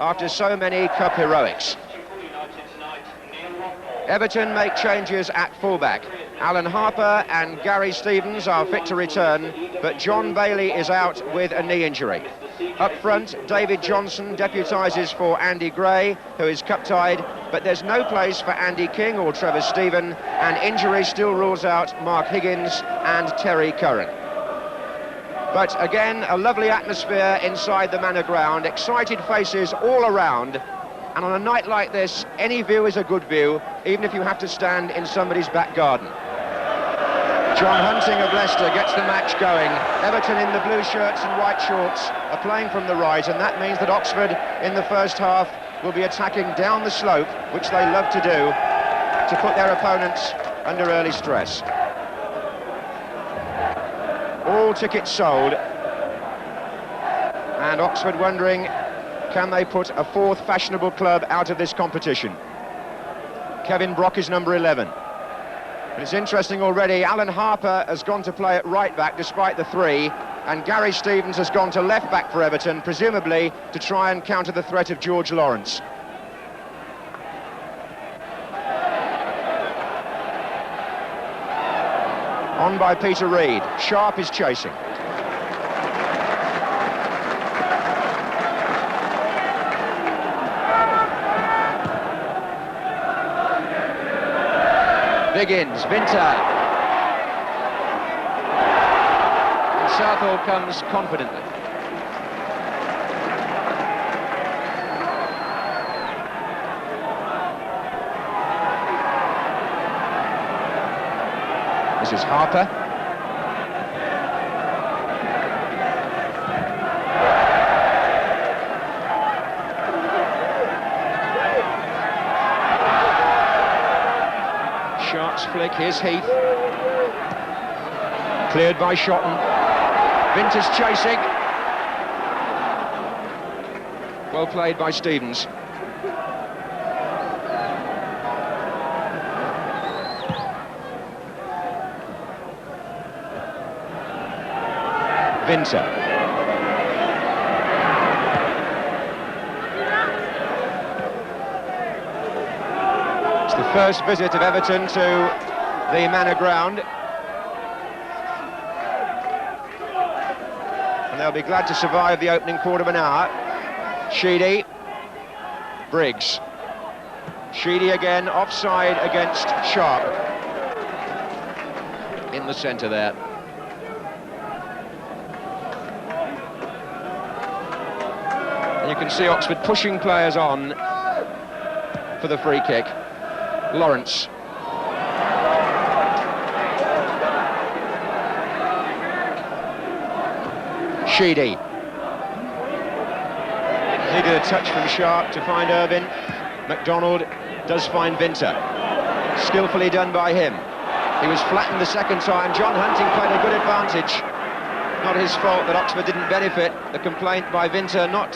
after so many cup heroics. Everton make changes at fullback. Alan Harper and Gary Stevens are fit to return, but John Bailey is out with a knee injury. Up front, David Johnson deputises for Andy Gray, who is cup-tied, but there's no place for Andy King or Trevor Steven, and injury still rules out Mark Higgins and Terry Curran. But again, a lovely atmosphere inside the Manor Ground, excited faces all around, and on a night like this, any view is a good view, even if you have to stand in somebody's back garden. John Hunting of Leicester gets the match going. Everton in the blue shirts and white shorts are playing from the right, and that means that Oxford in the first half will be attacking down the slope, which they love to do, to put their opponents under early stress. All tickets sold, and Oxford wondering, can they put a fourth fashionable club out of this competition? Kevin Brock is number 11. But it's interesting already, Alan Harper has gone to play at right back despite the 3, and Gary Stevens has gone to left back for Everton, presumably to try and counter the threat of George Lawrence. On by Peter Reid. Sharp is chasing. Biggins, Vinter. And Southall comes confidently. This is Harper. Sharp's flick, here's Heath. Cleared by Shotton. Vinter's chasing. Well played by Stevens. Vinter. It's the first visit of Everton to the Manor Ground, and they'll be glad to survive the opening quarter of an hour. Sheedy. Briggs. Sheedy again, offside against Sharp. In the centre there. You can see Oxford pushing players on for the free kick. Lawrence. Sheedy. Needed a touch from Sharp to find Irvine. MacDonald does find Vinter. Skillfully done by him. He was flattened the second time. John Hunting played a good advantage. Not his fault that Oxford didn't benefit. The complaint by Vinter not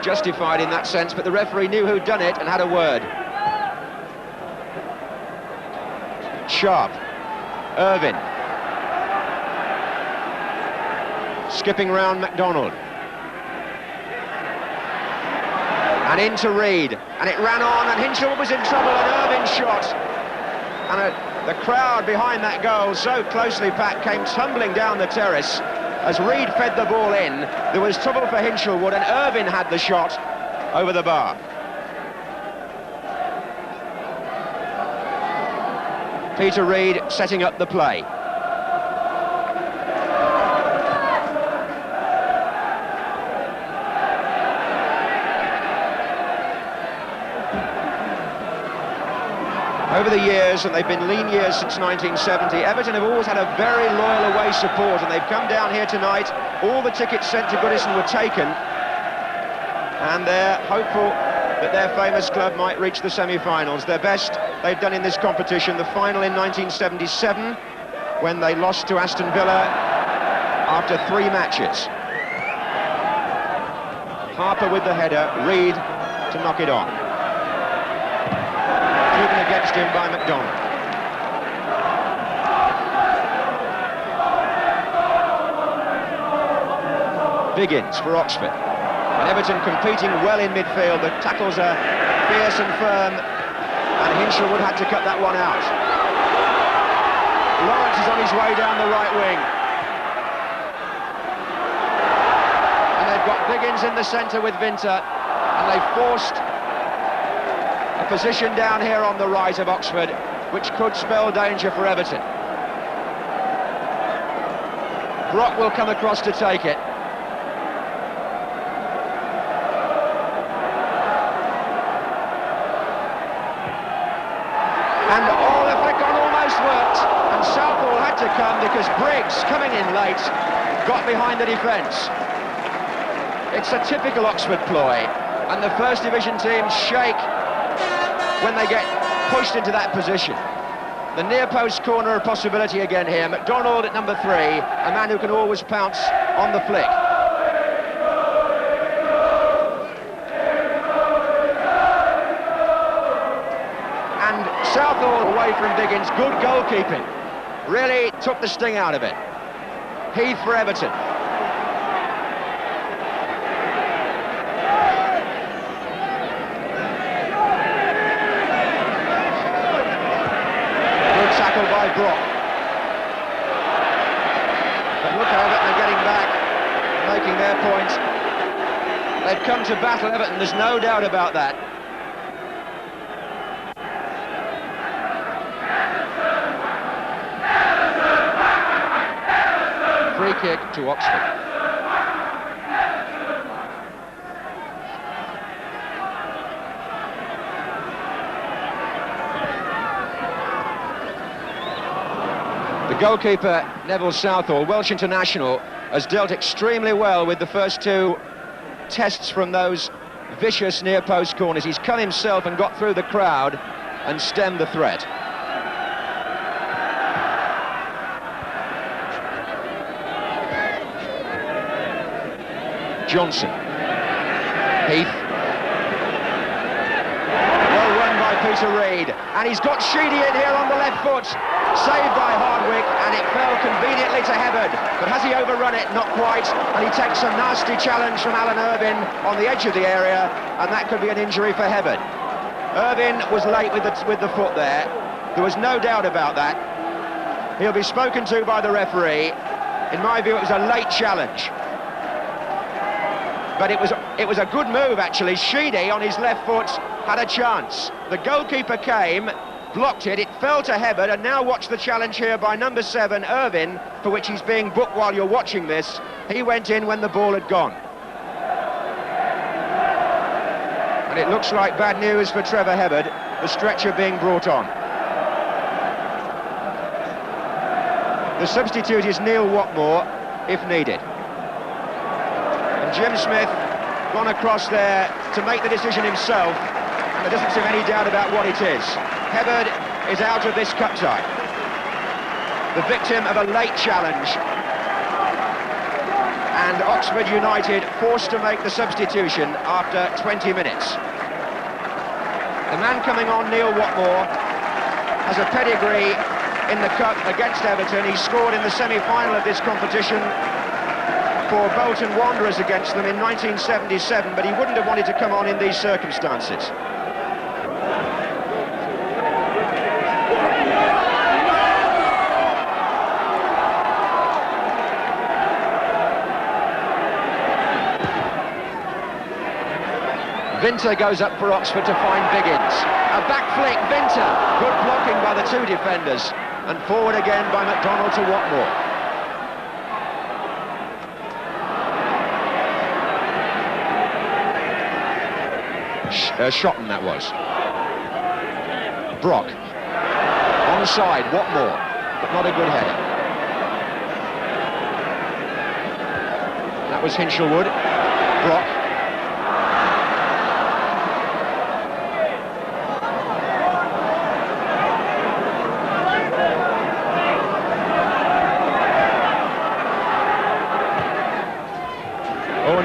justified in that sense, but the referee knew who'd done it and had a word. Sharp. Irvine. Skipping round MacDonald. And into Reid. And it ran on, and Hinshaw was in trouble, and Irvine shot. And the crowd behind that goal, so closely packed, came tumbling down the terrace. As Reid fed the ball in, there was trouble for Hinshelwood, and Irvine had the shot over the bar. Peter Reid setting up the play. Over the years, and they've been lean years since 1970, Everton have always had a very loyal away support, and they've come down here tonight. All the tickets sent to Goodison were taken, and they're hopeful that their famous club might reach the semi-finals. Their best they've done in this competition, the final in 1977, when they lost to Aston Villa after 3 matches. Harper with the header, Reid to knock it on. Driven against him by MacDonald. Biggins for Oxford. And Everton competing well in midfield. The tackles are fierce and firm, and Hinshelwood had to cut that one out. Lawrence is on his way down the right wing. And they've got Biggins in the centre with Winter, and they've forced a position down here on the right of Oxford, which could spell danger for Everton. Brock will come across to take it. And oh, the flick on almost worked, and Southall had to come because Briggs, coming in late, got behind the defence. It's a typical Oxford ploy, and the First Division teams shake when they get pushed into that position. The near post corner a possibility again here. McDonald at number 3, a man who can always pounce on the flick. And Southall away from Biggins, good goalkeeping. Really took the sting out of it. Heath for Everton. Tackle by Brock. But look at Everton, they're getting back, making their points. They've come to battle Everton, there's no doubt about that. Free kick to Oxford. The goalkeeper, Neville Southall, Welsh international, has dealt extremely well with the first 2 tests from those vicious near-post corners. He's come himself and got through the crowd and stemmed the threat. Johnson. Heath. Well run by Peter Reid. And he's got Sheedy in here on the left foot. Saved by Hardwick, and it fell conveniently to Hebbard. But has he overrun it? Not quite. And he takes a nasty challenge from Alan Irvine on the edge of the area, and that could be an injury for Hebbard. Irvine was late with the foot there. There was no doubt about that. He'll be spoken to by the referee. In my view, it was a late challenge. But it was a good move, actually. Sheedy, on his left foot, had a chance. The goalkeeper came, blocked it, it fell to Hebbard, and now watch the challenge here by number 7, Irvine, for which he's being booked while you're watching this. He went in when the ball had gone. And it looks like bad news for Trevor Hebbard, the stretcher being brought on. The substitute is Neil Watmore, if needed. And Jim Smith gone across there to make the decision himself, and there doesn't seem any doubt about what it is. Hebbard is out of this cup tie. The victim of a late challenge. And Oxford United forced to make the substitution after 20 minutes. The man coming on, Neil Watmore, has a pedigree in the cup against Everton. He scored in the semi-final of this competition for Bolton Wanderers against them in 1977, but he wouldn't have wanted to come on in these circumstances. Winter goes up for Oxford to find Biggins. A back flick, Winter. Good blocking by the 2 defenders. And forward again by McDonald to Watmore. Shotton, that was. Brock. Onside, Watmore. But not a good header. That was Hinshelwood. Brock.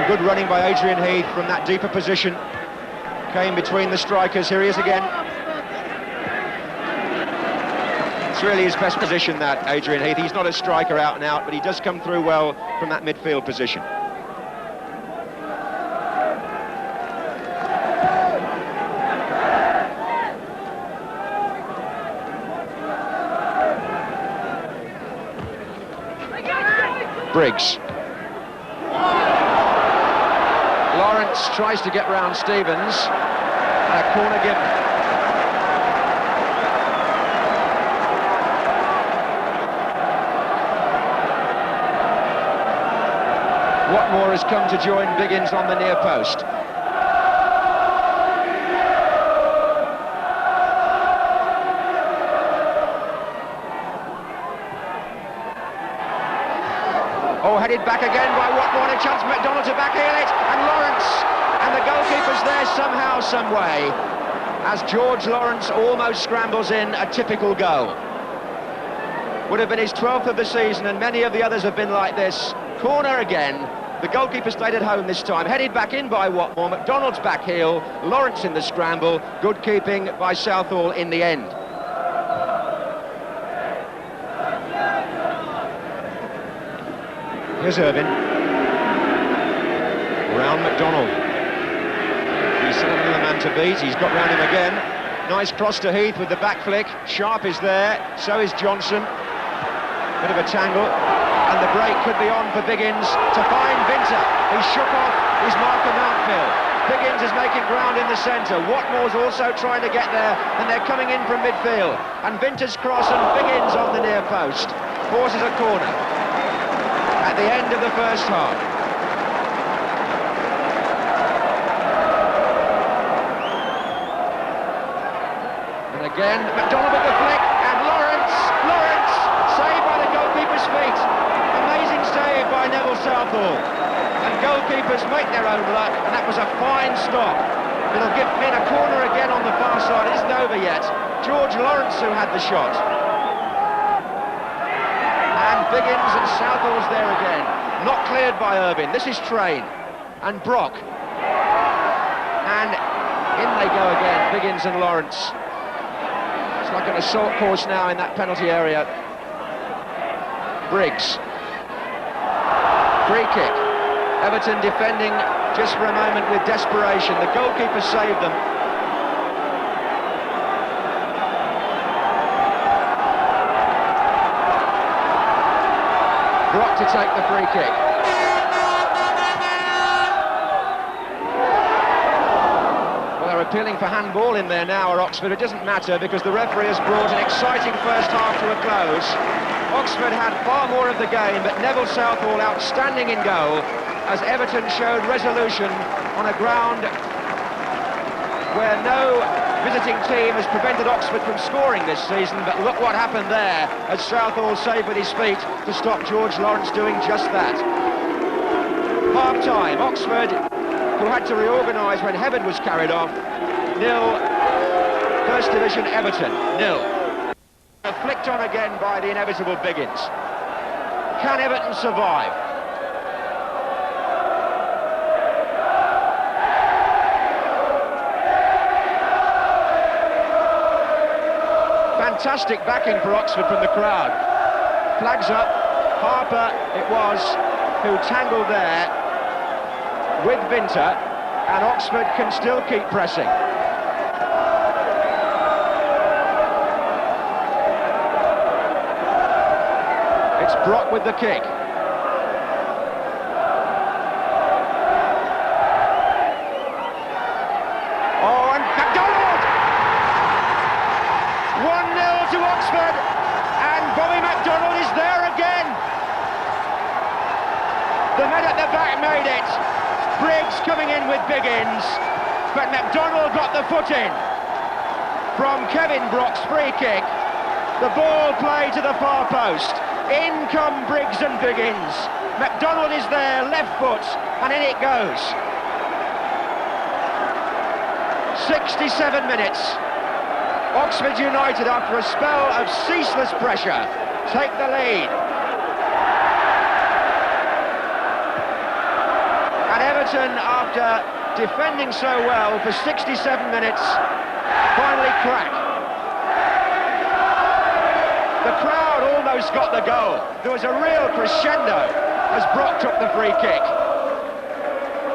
Good running by Adrian Heath from that deeper position. Came between the strikers. Here he is again. It's really his best position, that, Adrian Heath. He's not a striker out and out, but he does come through well from that midfield position. Briggs. Lawrence tries to get round Stevens, and a corner given. Watmore has come to join Biggins on the near post. Oh, headed back again by Watmore, and a chance for McDonald to backheel it, and Lawrence, and the goalkeeper's there somehow, some way, as George Lawrence almost scrambles in a typical goal. Would have been his 12th of the season, and many of the others have been like this. Corner again. The goalkeeper stayed at home this time, headed back in by Watmore, McDonald's back heel, Lawrence in the scramble, good keeping by Southall in the end. Here's Irvine. Round McDonald. He's certainly the man to beat, he's got round him again. Nice cross to Heath with the back flick, Sharp is there, so is Johnson. Bit of a tangle. And the break could be on for Biggins to find Vinter. He shook off his marker Mountfield. Biggins is making ground in the centre. Watmore's also trying to get there, and they're coming in from midfield. And Vinter's cross and Biggins on the near post forces a corner at the end of the first half. And again, McDonald with the flick, and Lawrence saved by the goalkeeper's feet. Amazing save by Neville Southall. And goalkeepers make their own luck, and that was a fine stop. It'll give in a corner again on the far side. It isn't over yet. George Lawrence who had the shot. And Biggins and Southall's there again. Not cleared by Irvine. This is Train. And Brock. And in they go again, Biggins and Lawrence. It's like an assault course now in that penalty area. Briggs. Free kick. Everton defending just for a moment with desperation. The goalkeeper saved them. Brock to take the free kick. Well, they're appealing for handball in there now, or Oxford. It doesn't matter because the referee has brought an exciting first half to a close. Oxford had far more of the game, but Neville Southall outstanding in goal as Everton showed resolution on a ground where no visiting team has prevented Oxford from scoring this season. But look what happened there as Southall saved with his feet to stop George Lawrence doing just that. Half-time, Oxford, who had to reorganise when Hebbard was carried off, 0. First Division Everton, 0. Flicked on again by the inevitable Biggins. Can Everton survive? Fantastic backing for Oxford from the crowd. Flags up. Harper it was who tangled there with Vinter, and Oxford can still keep pressing. It's Brock with the kick. Oh, and McDonald! 1-0 to Oxford, and Bobby McDonald is there again. The men at the back made it. Briggs coming in with Biggins, but McDonald got the foot in. From Kevin Brock's free kick, the ball played to the far post. In come Briggs and Biggins. McDonald is there, left foot, and in it goes. 67 minutes. Oxford United, after a spell of ceaseless pressure, take the lead. And Everton, after defending so well for 67 minutes, finally crack. The crowd almost got the goal. There was a real crescendo as Brock took the free kick.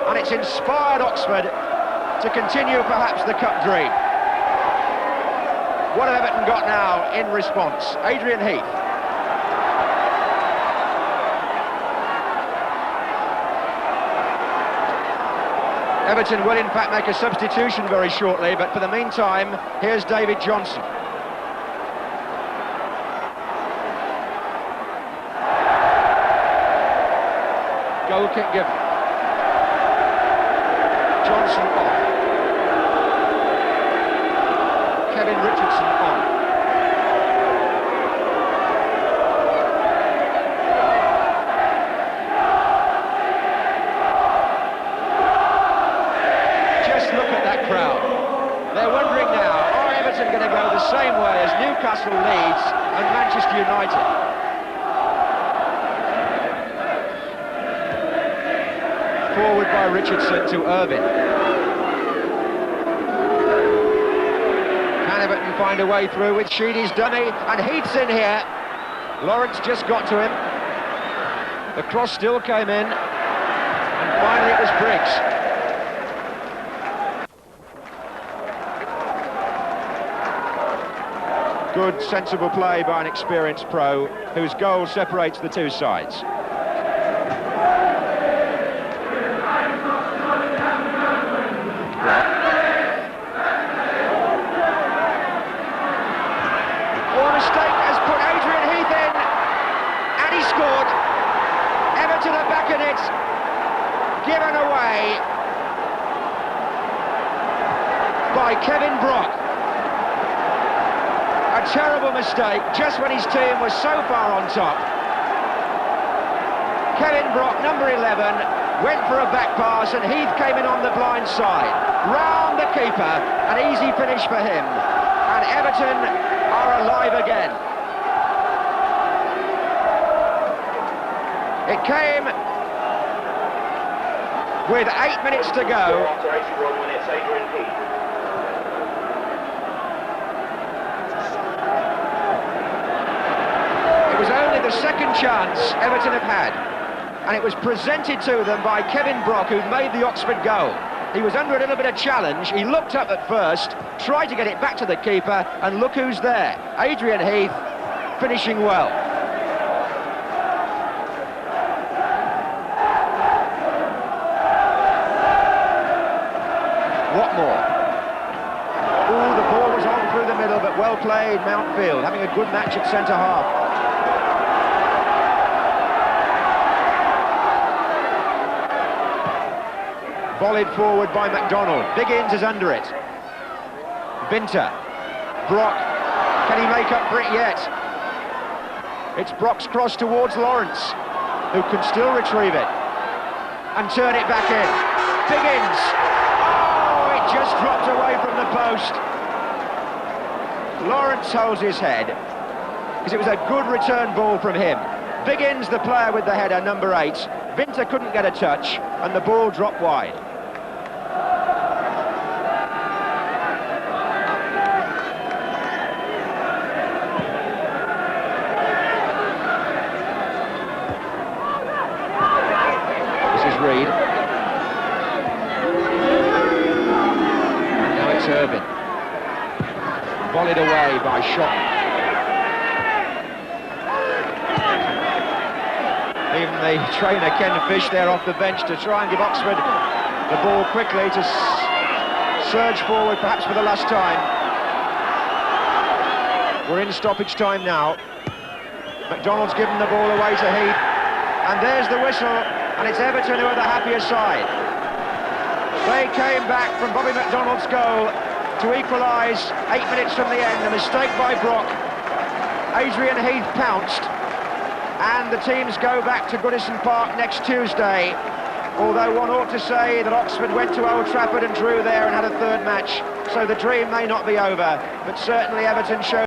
And it's inspired Oxford to continue perhaps the cup dream. What have Everton got now in response? Adrian Heath. Everton will in fact make a substitution very shortly, but for the meantime, here's David Johnson. Goal kick given. Johnson off. Kevin Richardson on. Just look at that crowd. They're wondering now, are Everton going to go the same way as Newcastle, Leeds and Manchester United? Forward by Richardson to Irvine. Can Everton find a way through with Sheedy's dummy, and Heath's in here. Lawrence just got to him. The cross still came in, and finally it was Briggs. Good, sensible play by an experienced pro, whose goal separates the two sides. Everton are back in it, given away by Kevin Brock. A terrible mistake just when his team was so far on top. Kevin Brock, number 11, went for a back pass and Heath came in on the blind side. Round the keeper, an easy finish for him. And Everton are alive again. It came with 8 minutes to go. It was only the second chance Everton have had, and it was presented to them by Kevin Brock, who made the Oxford goal. He was under a little bit of challenge. He looked up at first, tried to get it back to the keeper, and look who's there. Adrian Heath finishing well. What more? Oh, the ball was on through the middle, but well played, Mountfield, having a good match at centre-half. Volleyed forward by McDonald. Biggins is under it. Binter. Brock. Can he make up for it yet? It's Brock's cross towards Lawrence, who can still retrieve it and turn it back in. Biggins. Just dropped away from the post. Lawrence holds his head because it was a good return ball from him. Biggins, the player with the header, number 8. Vinter couldn't get a touch and the ball dropped wide. This is Reed. Irvine. Volleyed away by Shot. Even the trainer Ken Fish there off the bench to try and give Oxford the ball quickly to surge forward perhaps for the last time. We're in stoppage time now. McDonald's given the ball away to Heath, and there's the whistle, and it's Everton who are the happier side. They came back from Bobby McDonald's goal to equalise 8 minutes from the end. A mistake by Brock. Adrian Heath pounced, and the teams go back to Goodison Park next Tuesday. Although one ought to say that Oxford went to Old Trafford and drew there and had a third match, so the dream may not be over, but certainly Everton showed